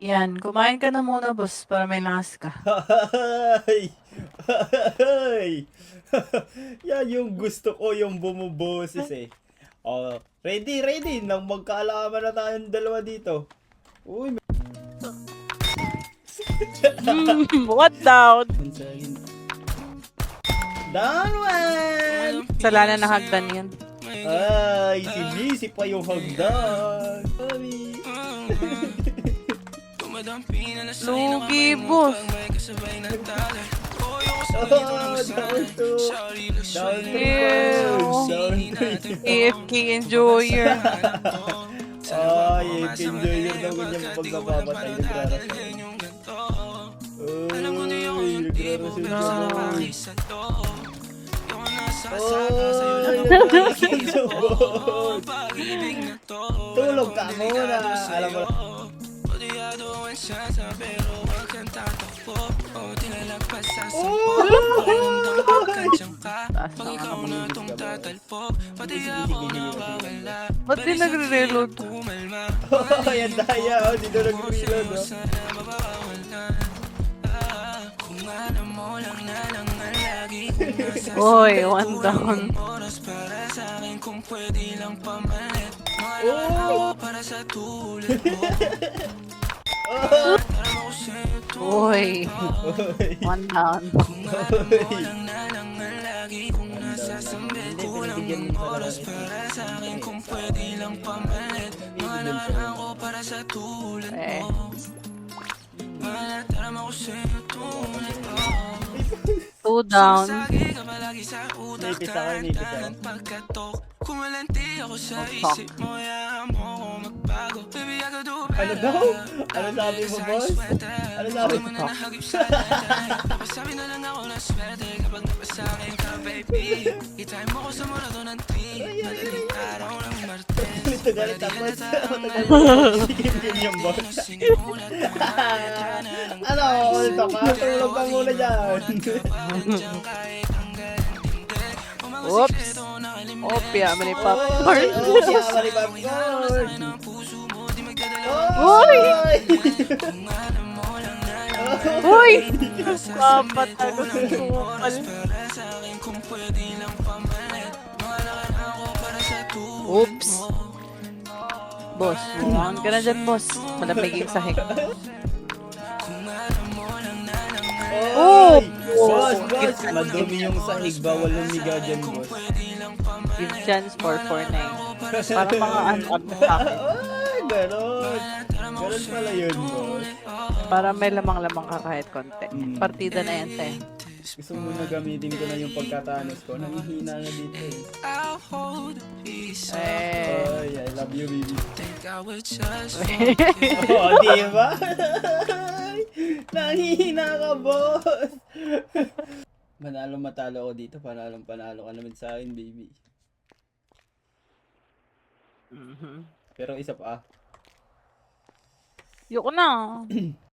Yan, kumain ka na muna, boss, para may lakas ka. Hay! Hay! Yan yung gusto ko, yung bumuboses eh. Oh, ready nang magkaalaman na tayong dalawa dito. Uy, What down? down one! Kasalanan ng hagdan yan. Ay, sinisi pa yung hagdan. Sorry. Lugi, boss. Oh, down two. Down three, boss. Down three. AFK enjoyer. Ay, enjoy yun daw ganyan pag napapatay. Nagrarason. Uy, nagrarason siya, boss. Oy, nagrarason siya, boss. Tulog ka muna. Alam mo, Taas na nga naman. Ba't di nagre-reload? Yan daya, oh, dito nag-reload, oh. Oy, one down. Oy, one down. Eh, two down. Nipis ako. Ano daw? Ano sabi mo, boss? Ano sabi mo? Galit tapos matagal mo sigil yung boss. Ano? Ito ka? Tulog ka muna dyan. Oops. Opya, mani popcorn. Kaya mali popcorn. Uy! Uy! Papatago sa kupal. Oops. Boss, mukhang ka na dyan, boss. Malamig yung sahig. Oh! Boss! Madumi yung sahig. Bawal lumiga dyan, boss. Give chance 449. Para mga ano sa akin. Ay, ganon. Ganon pala yun, boss. Para may lamang-lamang ka kahit konti. Partida na yan, te. Gusto mo na gamitin ko na yung pagkatanos ko. Nangihina na dito eh. Ay, I love you, baby. Oh, di ba? Nangihina ka, boss. Manalo-matalo ako dito. Panalo ka naman sa akin, baby. Pero isa pa. Yoko na.